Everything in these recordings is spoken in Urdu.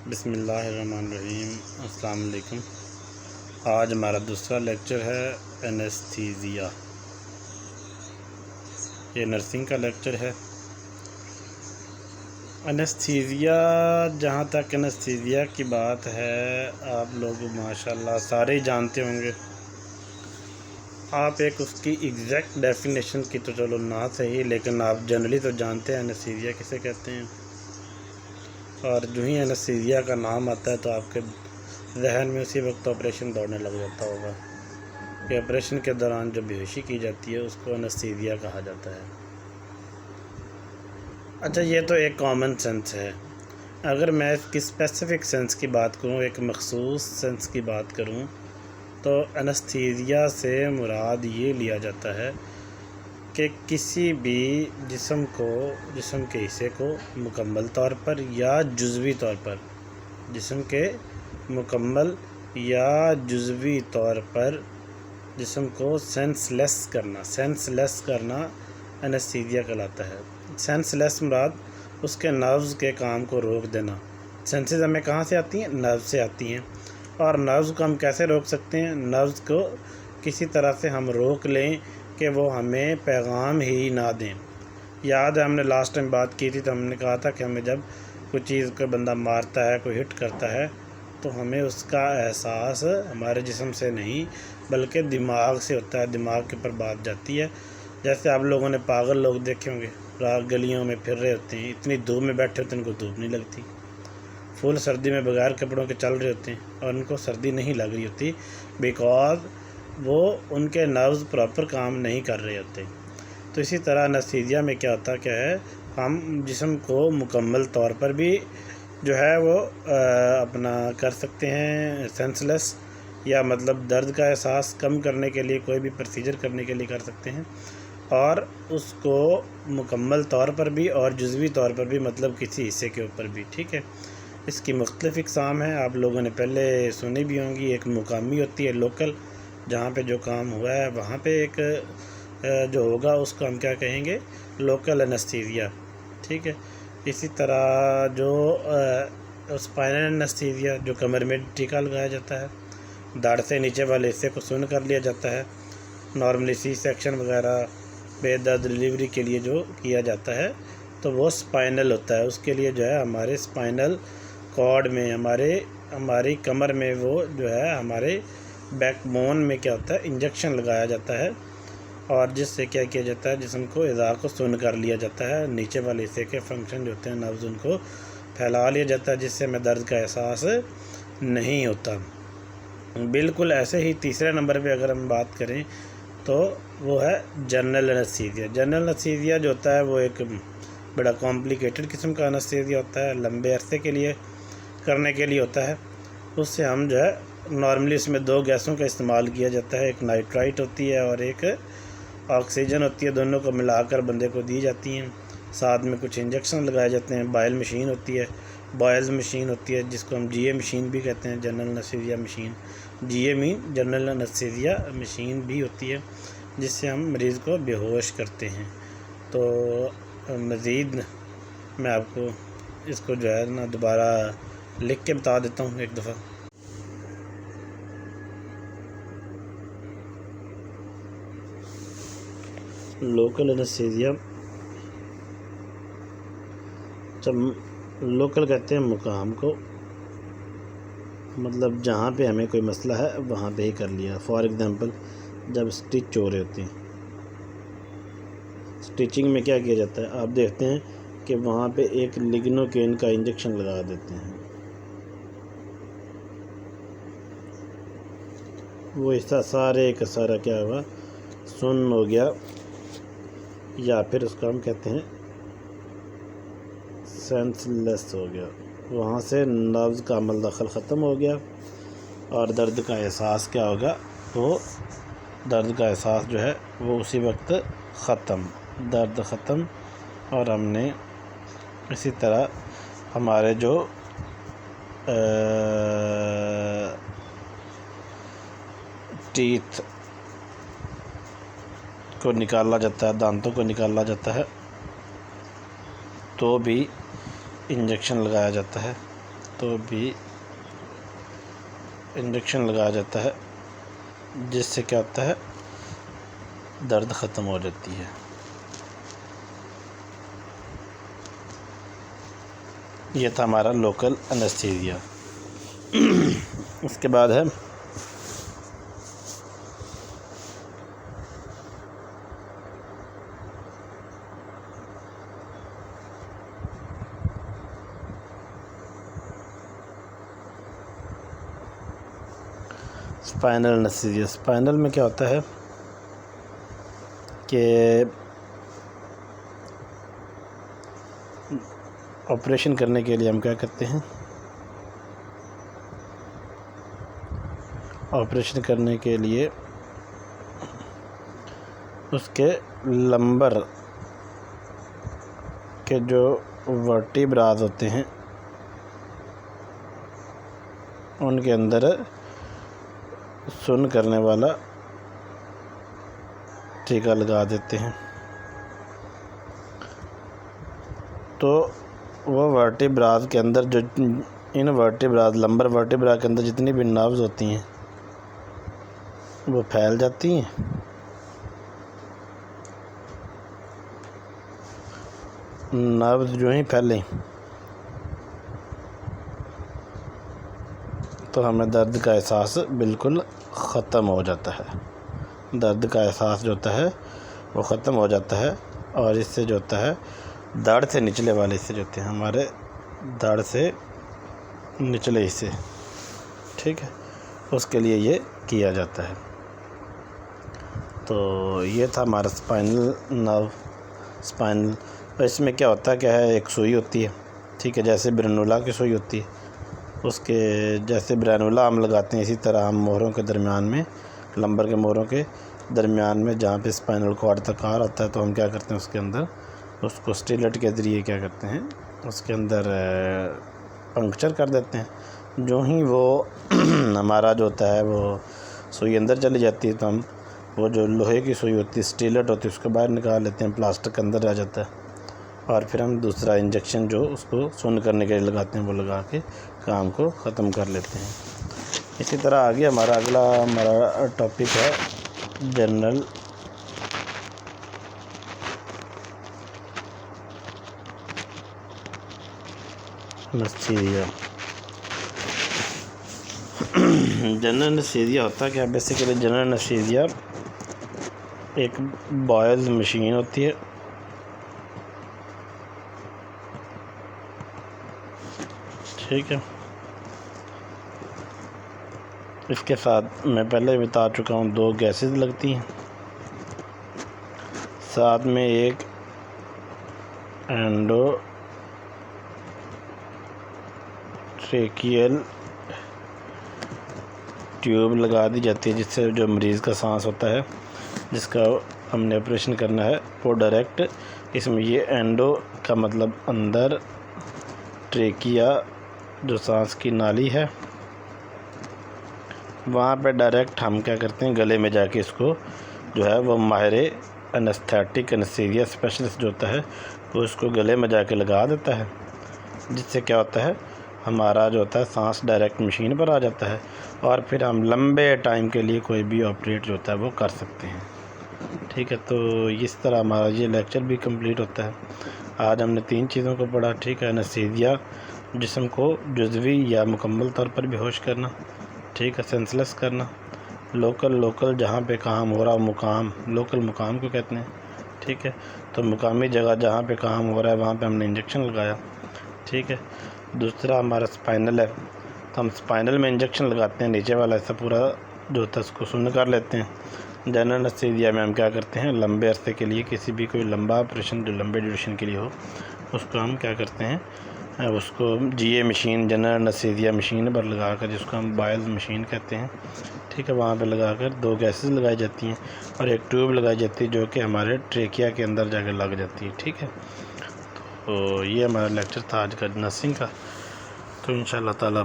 بسم اللہ الرحمن الرحیم۔ السلام علیکم۔ آج ہمارا دوسرا لیکچر ہے اینستھیزیا۔ یہ نرسنگ کا لیکچر ہے۔ اینستھیزیا، جہاں تک اینستھیزیا کی بات ہے آپ لوگ ماشاءاللہ سارے ہی جانتے ہوں گے۔ آپ ایک اس کی ایگزیکٹ ڈیفینیشن کی تو چلو نہ صحیح، لیکن آپ جنرلی تو جانتے ہیں اینستھیزیا کسے کہتے ہیں۔ اور جو ہی اینستھیزیا کا نام آتا ہے تو آپ کے ذہن میں اسی وقت آپریشن دوڑنے لگ جاتا ہوگا کہ آپریشن کے دوران جو بے ہوشی کی جاتی ہے اس کو اینستھیزیا کہا جاتا ہے۔ اچھا، یہ تو ایک کامن سینس ہے۔ اگر میں اس کی اسپیسیفک سینس کی بات کروں، ایک مخصوص سینس کی بات کروں، تو اینستھیزیا سے مراد یہ لیا جاتا ہے کہ کسی بھی جسم کے حصے کو مکمل طور پر یا جزوی طور پر، جسم کے مکمل یا جزوی طور پر جسم کو سینس لیس کرنا اینستھیزیا کہلاتا ہے۔ سینس لیس مراد اس کے نروز کے کام کو روک دینا۔ سینسز ہمیں کہاں سے آتی ہیں؟ نروز سے آتی ہیں۔ اور نروز کو ہم کیسے روک سکتے ہیں؟ نروز کو کسی طرح سے ہم روک لیں کہ وہ ہمیں پیغام ہی نہ دیں۔ یاد ہے ہم نے لاسٹ ٹائم بات کی تھی تو ہم نے کہا تھا کہ ہمیں جب کوئی چیز کوئی بندہ مارتا ہے، کوئی ہٹ کرتا ہے، تو ہمیں اس کا احساس ہمارے جسم سے نہیں بلکہ دماغ سے ہوتا ہے، دماغ کے اوپر بات جاتی ہے۔ جیسے آپ لوگوں نے پاگل لوگ دیکھے ہوں گے، رات گلیوں میں پھر رہے ہوتے ہیں، اتنی دھوپ میں بیٹھے ہوتے ہیں ان کو دھوپ نہیں لگتی، فل سردی میں بغیر کپڑوں کے چل رہے ہوتے ہیں اور ان کو سردی نہیں لگ رہی ہوتی، بیکاز وہ ان کے نروز پراپر کام نہیں کر رہے ہوتے۔ تو اسی طرح اینستھیزیا میں کیا ہوتا ہے، ہم جسم کو مکمل طور پر بھی جو ہے وہ اپنا کر سکتے ہیں سینس لیس، یا مطلب درد کا احساس کم کرنے کے لیے کوئی بھی پروسیجر کرنے کے لیے کر سکتے ہیں، اور اس کو مکمل طور پر بھی اور جزوی طور پر بھی، مطلب کسی حصے کے اوپر بھی، ٹھیک ہے۔ اس کی مختلف اقسام ہیں، آپ لوگوں نے پہلے سنی بھی ہوں گی۔ ایک مقامی ہوتی ہے، لوکل، جہاں پہ جو کام ہوا ہے وہاں پہ ایک جو ہوگا اس کو ہم کیا کہیں گے؟ لوکل اینستھیزیا، ٹھیک ہے۔ اسی طرح جو اسپائنل اینستھیزیا، جو کمر میں ٹیکا لگایا جاتا ہے، داڑھ سے نیچے والے حصے کو سن کر لیا جاتا ہے، نارملی سی سیکشن وغیرہ بے درد ڈلیوری کے لیے جو کیا جاتا ہے تو وہ اسپائنل ہوتا ہے۔ اس کے لیے جو ہے ہمارے اسپائنل کارڈ میں، ہماری کمر میں، وہ جو ہے ہمارے بیک بون میں کیا ہوتا ہے، انجیکشن لگایا جاتا ہے، اور جس سے کیا کیا جاتا ہے، جسم کو اعضاء کو سن کر لیا جاتا ہے، نیچے والے حصے کے فنکشن جو ہوتے ہیں نروز ان کو پھیلا لیا جاتا ہے، جس سے ہمیں درد کا احساس نہیں ہوتا۔ بالکل ایسے ہی تیسرے نمبر پہ اگر ہم بات کریں تو وہ ہے جنرل اینستھیزیا۔ جنرل اینستھیزیا جو ہوتا ہے وہ ایک بڑا کمپلیکیٹڈ قسم کا اینستھیزیا ہوتا ہے، لمبے عرصے کے لیے کرنے کے لیے ہوتا ہے۔ اس سے ہم جو ہے نارملی اس میں دو گیسوں کا استعمال کیا جاتا ہے، ایک نائٹرائٹ ہوتی ہے اور ایک آکسیجن ہوتی ہے، دونوں کو ملا کر بندے کو دی جاتی ہیں، ساتھ میں کچھ انجیکشن لگائے جاتے ہیں۔ بائل مشین ہوتی ہے، بائلز مشین ہوتی ہے، جس کو ہم جی اے مشین بھی کہتے ہیں، جنرل اینستھیزیا مشین، جی اے مین جنرل اینستھیزیا مشین بھی ہوتی ہے، جس سے ہم مریض کو بے ہوش کرتے ہیں۔ تو مزید میں آپ کو اس کو جو ہے نا دوبارہ لکھ کے بتا دیتا ہوں ایک دفعہ۔ لوکل اینستھیزیا، جب لوکل کہتے ہیں مقام کو، مطلب جہاں پہ ہمیں کوئی مسئلہ ہے وہاں پہ ہی کر لیا۔ فار ایگزامپل جب سٹچ ہو رہے ہوتے ہیں، سٹچنگ میں کیا کیا جاتا ہے، آپ دیکھتے ہیں کہ وہاں پہ ایک لیگنوکین کا انجیکشن لگا دیتے ہیں، وہ حصہ سارے کا سارا کیا ہوا، سن ہو گیا، یا پھر اس کو ہم کہتے ہیں سینس لیس ہو گیا۔ وہاں سے نروز کا عمل دخل ختم ہو گیا اور درد کا احساس کیا ہوگا، وہ درد کا احساس جو ہے وہ اسی وقت ختم، درد ختم۔ اور ہم نے اسی طرح ہمارے جو ٹیتھ کو نکالا جاتا ہے، دانتوں کو نکالا جاتا ہے، تو بھی انجیکشن لگایا جاتا ہے۔ تو بھی انجیکشن لگایا جاتا ہے، جس سے کیا ہوتا ہے، درد ختم ہو جاتی ہے۔ یہ تھا ہمارا لوکل انستھیزیا۔ اس کے بعد ہے اسپائنل انستھیزیا۔ اسپائنل میں کیا ہوتا ہے کہ آپریشن کرنے کے لیے ہم کیا کرتے ہیں، آپریشن کرنے کے لیے اس کے لمبر کے جو ورٹیبراز ہوتے ہیں ان کے اندر سن کرنے والا ٹیکا لگا دیتے ہیں، تو وہ ورٹیبراز کے اندر جو ان ورٹیبراز لمبر ورٹیبرا کے اندر جتنی بھی نروز ہوتی ہیں وہ پھیل جاتی ہیں، نروز جو ہی پھیلیں تو ہمیں درد کا احساس بالکل ختم ہو جاتا ہے، درد کا احساس جو ہوتا ہے وہ ختم ہو جاتا ہے، اور اس سے جو ہوتا ہے داڑھ سے نچلے والے حصے جو ہوتے ہیں، ہمارے داڑھ سے نچلے حصے، ٹھیک ہے، اس کے لیے یہ کیا جاتا ہے۔ تو یہ تھا ہمارا اسپائنل نرو، اسپائنل۔ اس میں کیا ہوتا ہے کہ ایک سوئی ہوتی ہے، ٹھیک ہے، جیسے برینولا کی سوئی ہوتی ہے، اس کے جیسے برینولا ہم لگاتے ہیں اسی طرح ہم مہروں کے درمیان میں، لمبر کے مہروں کے درمیان میں جہاں پہ اسپائنل کارڈ تک آ ہوتا ہے تو ہم کیا کرتے ہیں اس کے اندر اس کو اسٹیلٹ کے ذریعے کیا کرتے ہیں اس کے اندر پنکچر کر دیتے ہیں۔ جو ہی وہ ہمارا جو ہوتا ہے وہ سوئی اندر چلی جاتی ہے تو ہم وہ جو لوہے کی سوئی ہوتی ہے اسٹیلٹ ہوتی ہے اس کو باہر نکال لیتے ہیں، پلاسٹک اندر رہ جاتا ہے، اور پھر ہم دوسرا انجیکشن جو اس کو سن کرنے کے لیے لگاتے ہیں وہ لگا کے کام کو ختم کر لیتے ہیں۔ اسی طرح آگے ہمارا ٹاپک ہے جنرل انستھیزیا۔ جنرل انستھیزیا ہوتا ہے کیا؟ بیسیکلی جنرل انستھیزیا ایک بوائز مشین ہوتی ہے، ٹھیک ہے، اس کے ساتھ میں پہلے بتا چکا ہوں 2 گیسز لگتی ہیں، ساتھ میں ایک اینڈو ٹریکیل ٹیوب لگا دی جاتی ہے، جس سے جو مریض کا سانس ہوتا ہے جس کا ہم نے آپریشن کرنا ہے وہ ڈائریکٹ اس میں، یہ اینڈو کا مطلب اندر، ٹریکیا جو سانس کی نالی ہے وہاں پہ ڈائریکٹ ہم کیا کرتے ہیں گلے میں جا کے اس کو جو ہے وہ ماہر انستھیٹک انستھیزیا اسپیشلسٹ جو ہوتا ہے وہ اس کو گلے میں جا کے لگا دیتا ہے، جس سے کیا ہوتا ہے ہمارا جو ہوتا ہے سانس ڈائریکٹ مشین پر آ جاتا ہے، اور پھر ہم لمبے ٹائم کے لیے کوئی بھی آپریٹ جو ہوتا ہے وہ کر سکتے ہیں، ٹھیک ہے۔ تو اس طرح ہمارا یہ لیکچر بھی کمپلیٹ ہوتا ہے۔ آج ہم نے 3 چیزوں کو پڑھا، ٹھیک ہے، انستھیزیا جسم کو جزوی یا مکمل طور پر بے ہوش کرنا، ٹھیک ہے، سینسلیس کرنا، لوکل جہاں پہ کام ہو رہا، مقام، لوکل مقام کو کہتے ہیں، ٹھیک ہے، تو مقامی جگہ جہاں پہ کام ہو رہا ہے وہاں پہ ہم نے انجیکشن لگایا، ٹھیک ہے۔ دوسرا ہمارا اسپائنل ہے تو ہم اسپائنل میں انجیکشن لگاتے ہیں، نیچے والا ایسا پورا جو ہوتا ہے اس کو سن کر لیتے ہیں۔ جنرل انستھیزیا میں ہم کیا کرتے ہیں لمبے عرصے کے لیے کسی بھی کوئی لمبا آپریشن جو لمبے ڈیوریشن کے لیے ہو اس کو ہم کیا کرتے ہیں اس کو G A machine, general anaesthesia machine پر لگا کر، جس کو ہم بائلز مشین کہتے ہیں، ٹھیک ہے، وہاں پہ لگا کر 2 گیسز لگائی جاتی ہیں اور ایک ٹیوب لگائی جاتی ہے جو کہ ہمارے ٹریکیا کے اندر جا کے لگ جاتی ہے، ٹھیک ہے۔ تو یہ ہمارا لیکچر تھا آج کا نرسنگ کا، تو انشاءاللہ تعالی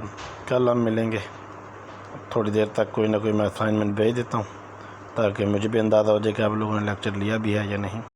کل ہم ملیں گے۔ تھوڑی دیر تک کوئی نہ کوئی میں اسائنمنٹ بھیج دیتا ہوں تاکہ مجھے بھی اندازہ ہو جائے کہ آپ لوگوں نے لیکچر لیا بھی ہے یا نہیں۔